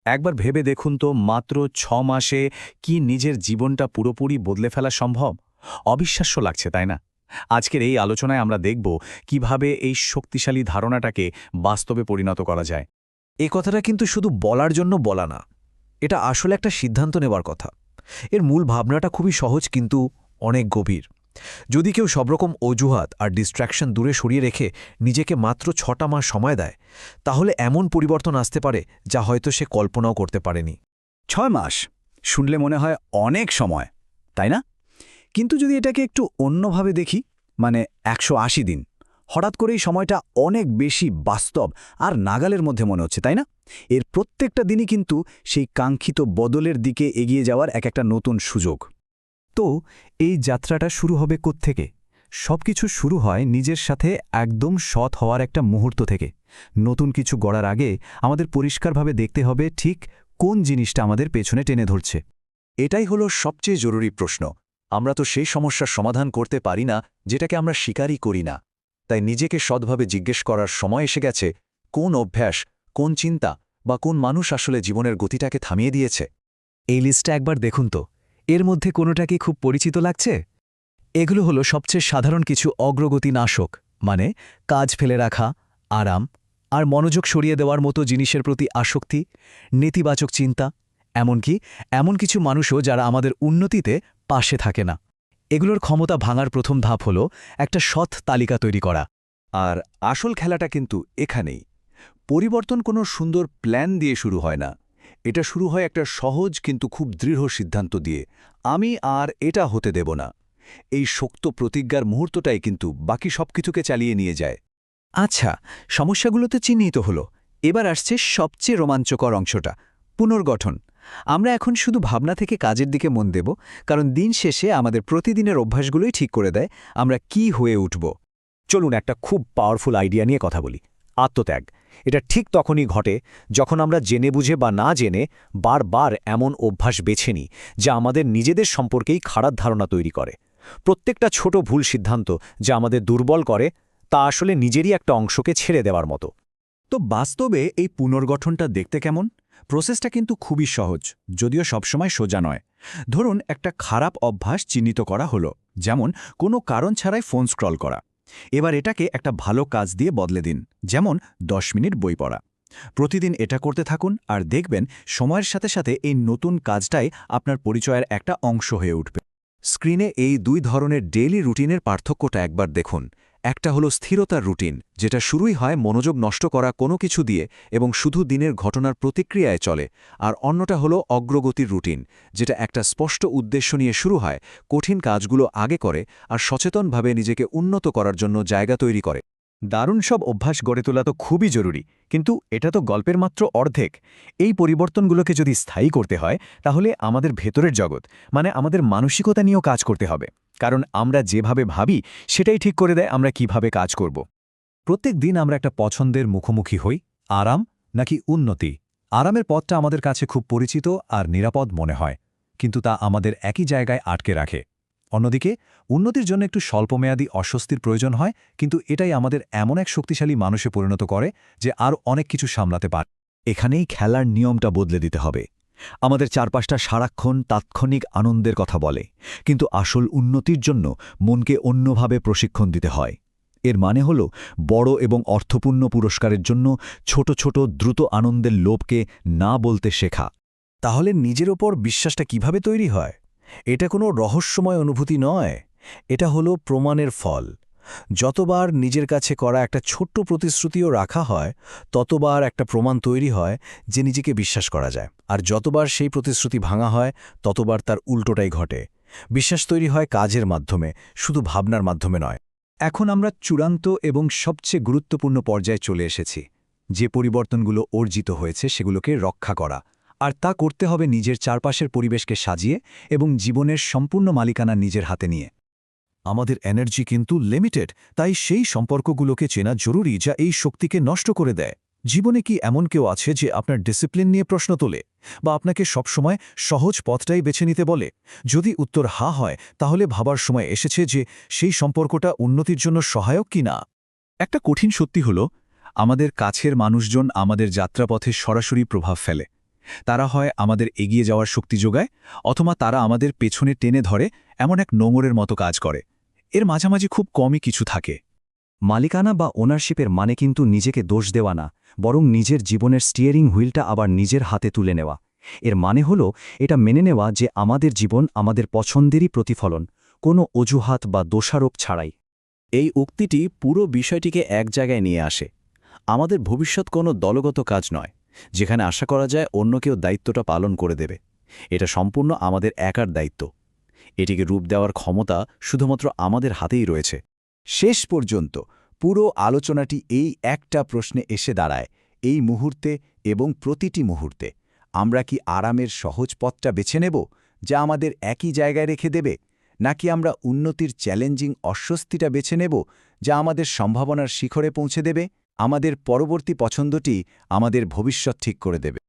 একবার ভেবে দেখুন তো মাত্র ৬ মাসে কি নিজের জীবনটা পুরোপুরি বদলে ফেলা সম্ভব? অবিশ্বাস্য লাগছে, তাই না? আজকের এই আলোচনায় আমরা দেখব কিভাবে এই শক্তিশালী ধারণাটাকে বাস্তবে পরিণত করা যায়। এই কথাটা কিন্তু শুধু বলার জন্য বলা না, এটা আসলে একটা সিদ্ধান্ত নেবার কথা। এর মূল ভাবনাটা খুবই সহজ কিন্তু অনেক গভীর। যদি কেউ সবরকম অজুহাত আর ডিস্ট্র্যাকশন দূরে সরিয়ে রেখে নিজেকে মাত্র ৬টা মাস সময় দেয়, তাহলে এমন পরিবর্তন আসতে পারে যা হয়তো সে কল্পনাও করতে পারেনি। ৬ মাস শুনলে মনে হয় অনেক সময়, তাই না? কিন্তু যদি এটাকে একটু অন্যভাবে দেখি, মানে ১৮০ দিন, হঠাৎ করেই সময়টা অনেক বেশি বাস্তব আর নাগালের মধ্যে মনে হচ্ছে, তাই না? এর প্রত্যেকটা দিনই কিন্তু সেই কাঙ্ক্ষিত বদলের দিকে এগিয়ে যাওয়ার একটা নতুন সুযোগ। তো এই যাত্রাটা শুরু হবে কোত্থেকে? সবকিছু শুরু হয় নিজের সাথে একদম সৎ হওয়ার একটা মুহূর্ত থেকে। নতুন কিছু গড়ার আগে আমাদের পরিষ্কারভাবে দেখতে হবে ঠিক কোন জিনিসটা আমাদের পেছনে টেনে ধরছে। এটাই হলো সবচেয়ে জরুরি প্রশ্ন। আমরা তো সেই সমস্যার সমাধান করতে পারি না যেটাকে আমরা স্বীকারই করি না। তাই নিজেকে সৎভাবে জিজ্ঞেস করার সময় এসে গেছে, কোন অভ্যাস, কোন চিন্তা বা কোন মানুষ আসলে জীবনের গতিটাকে থামিয়ে দিয়েছে। এই লিস্টটা একবার দেখুন তো, এর মধ্যে কোনোটা কি খুব পরিচিত লাগছে? এগুলো হলো সবচেয়ে সাধারণ কিছু অগ্রগতি নাশক, মানে কাজ ফেলে রাখা, আরাম আর মনোযোগ সরিয়ে দেওয়ার মতো জিনিসের প্রতি আসক্তি, নেতিবাচক চিন্তা, এমনকি এমন কিছু মানুষও যারা আমাদের উন্নতিতে পাশে থাকে না। এগুলোর ক্ষমতা ভাঙার প্রথম ধাপ হল একটা সৎ তালিকা তৈরি করা। আর আসল খেলাটা কিন্তু এখানেই। পরিবর্তন কোনো সুন্দর প্ল্যান দিয়ে শুরু হয় না। এটা শুরু হয় একটা সহজ কিন্তু খুব দৃঢ় সিদ্ধান্ত দিয়ে, আমি আর এটা হতে দেব না। এই শক্ত প্রতিজ্ঞার মুহূর্তটাই কিন্তু বাকি সবকিছুকে চালিয়ে নিয়ে যায়। আচ্ছা, সমস্যাগুলো তো চিহ্নিত হলো। এবার আসছে সবচেয়ে রোমাঞ্চকর অংশটা, পুনর্গঠন। আমরা এখন শুধু ভাবনা থেকে কাজের দিকে মন দেব, কারণ দিন শেষে আমাদের প্রতিদিনের অভ্যাসগুলোই ঠিক করে দেয় আমরা কি হয়ে উঠব। চলুন একটা খুব পাওয়ারফুল আইডিয়া নিয়ে কথা বলি, আত্মত্যাগ। এটা ঠিক তখনই ঘটে যখন আমরা জেনে বুঝে বা না জেনে বারবার এমন অভ্যাস বেছে নিই যা আমাদের নিজেদের সম্পর্কেই খারাপ ধারণা তৈরি করে। প্রত্যেকটা ছোট ভুল সিদ্ধান্ত যা আমাদের দুর্বল করে, তা আসলে নিজেরই একটা অংশকে ছেড়ে দেওয়ার মতো। তো বাস্তবে এই পুনর্গঠনটা দেখতে কেমন? প্রসেসটা কিন্তু খুবই সহজ, যদিও সবসময় সোজা নয়। ধরুন একটা খারাপ অভ্যাস চিহ্নিত করা হলো, যেমন কোনো কারণ ছাড়াই ফোন স্ক্রল করা। এবার এটাকে একটা ভালো কাজ দিয়ে বদলে দিন, যেমন 10 মিনিট বই পড়া। প্রতিদিন এটা করতে থাকুন আর দেখবেন সময়ের সাথে সাথে এই নতুন কাজটাই আপনার পরিচয়ের একটা অংশ হয়ে উঠবে। স্ক্রিনে এই দুই ধরনের ডেইলি রুটিনের পার্থক্যটা একবার দেখুন। একটা হলো স্থিরতার রুটিন, যেটা শুরুই হয় মনোযোগ নষ্ট করা কোনো কিছু দিয়ে এবং শুধু দিনের ঘটনার প্রতিক্রিয়ায় চলে। আর অন্যটা হলো অগ্রগতির রুটিন, যেটা একটা স্পষ্ট উদ্দেশ্য নিয়ে শুরু হয়, কঠিন কাজগুলো আগে করে আর সচেতনভাবে নিজেকে উন্নত করার জন্য জায়গা তৈরি করে। দারুণ সব অভ্যাস গড়ে তোলা তো খুবই জরুরি, কিন্তু এটা তো গল্পের মাত্র অর্ধেক। এই পরিবর্তনগুলোকে যদি স্থায়ী করতে হয়, তাহলে আমাদের ভেতরের জগৎ, মানে আমাদের মানসিকতা নিয়েও কাজ করতে হবে। কারণ আমরা যেভাবে ভাবি সেটাই ঠিক করে দেয় আমরা কিভাবে কাজ করব। প্রত্যেক দিন আমরা একটা পছন্দের মুখোমুখি হই, আরাম নাকি উন্নতি। আরামের পথটা আমাদের কাছে খুব পরিচিত আর নিরাপদ মনে হয়, কিন্তু তা আমাদের একই জায়গায় আটকে রাখে। অন্যদিকে উন্নতির জন্য একটু স্বল্পমেয়াদী অস্বস্তির প্রয়োজন হয়, কিন্তু এটাই আমাদের এমন এক শক্তিশালী মানুষে পরিণত করে যে আরও অনেক কিছু সামলাতে পারে। এখানেই খেলার নিয়মটা বদলে দিতে হবে। আমাদের চারপাশটা সারাক্ষণ তাৎক্ষণিক আনন্দের কথা বলে, কিন্তু আসল উন্নতির জন্য মনকে অন্যভাবে প্রশিক্ষণ দিতে হয়। এর মানে হল বড় এবং অর্থপূর্ণ পুরস্কারের জন্য ছোট ছোট দ্রুত আনন্দের লোভকে না বলতে শেখা। তাহলে নিজের ওপর বিশ্বাসটা কিভাবে তৈরি হয়? এটা কোনো রহস্যময় অনুভূতি নয়, এটা হলো প্রমাণের ফল। যতবার নিজের কাছে করা একটা ছোট্ট প্রতিশ্রুতিও রাখা হয়, ততবার একটা প্রমাণ তৈরি হয় যে নিজেকে বিশ্বাস করা যায়। আর যতবার সেই প্রতিশ্রুতি ভাঙা হয়, ততবার তার উল্টোটাই ঘটে। বিশ্বাস তৈরি হয় কাজের মাধ্যমে, শুধু ভাবনার মাধ্যমে নয়। এখন আমরা চূড়ান্ত এবং সবচেয়ে গুরুত্বপূর্ণ পর্যায়ে চলে এসেছি। যে পরিবর্তনগুলো অর্জিত হয়েছে সেগুলোকে রক্ষা করা। আর তা করতে হবে নিজের চারপাশের পরিবেশকে সাজিয়ে এবং জীবনের সম্পূর্ণ মালিকানা নিজের হাতে নিয়ে। আমাদের এনার্জি কিন্তু লিমিটেড, তাই সেই সম্পর্কগুলোকে চেনা জরুরি যা এই শক্তিকে নষ্ট করে দেয়। জীবনে কি এমন কেউ আছে যে আপনার ডিসিপ্লিন নিয়ে প্রশ্ন তোলে, বা আপনাকে সবসময় সহজ পথটাই বেছে নিতে বলে? যদি উত্তর হা হয়, তাহলে ভাবার সময় এসেছে যে সেই সম্পর্কটা উন্নতির জন্য সহায়ক কি না। একটা কঠিন সত্যি হল, আমাদের কাছের মানুষজন আমাদের যাত্রাপথে সরাসরি প্রভাব ফেলে। তারা হয় আমাদের এগিয়ে যাওয়ার শক্তি যোগায়, অথবা তারা আমাদের পেছনে টেনে ধরে এমন এক নোঙরের মতো কাজ করে। এর মাঝামাঝি খুব কমই কিছু থাকে। মালিকানা বা ওনারশিপের মানে কিন্তু নিজেকে দোষ দেওয়া না, বরং নিজের জীবনের স্টিয়ারিং হুইলটা আবার নিজের হাতে তুলে নেওয়া। এর মানে হলো এটা মেনে নেওয়া যে আমাদের জীবন আমাদের পছন্দেরই প্রতিফলন, কোনো অজুহাত বা দোষারোপ ছাড়াই। এই উক্তিটি পুরো বিষয়টিকে এক জায়গায় নিয়ে আসে। আমাদের ভবিষ্যৎ কোনো দলগত কাজ নয়, যেখানে আশা করা যায় অন্য কেউ দায়িত্বটা পালন করে দেবে। এটা সম্পূর্ণ আমাদের একার দায়িত্ব। এটিকে রূপ দেওয়ার ক্ষমতা শুধুমাত্র আমাদের হাতেই রয়েছে। শেষ পর্যন্ত পুরো আলোচনাটি এই একটা প্রশ্নে এসে দাঁড়ায়, এই মুহূর্তে এবং প্রতিটি মুহূর্তে আমরা কি আরামের সহজ পথটা বেছে নেব, যা আমাদের একই জায়গায় রেখে দেবে, নাকি আমরা উন্নতির চ্যালেঞ্জিং অস্বস্তিটা বেছে নেব, যা আমাদের সম্ভাবনার শিখরে পৌঁছে দেবে? আমাদের পরবর্তী পছন্দটি আমাদের ভবিষ্যৎ ঠিক করে দেবে।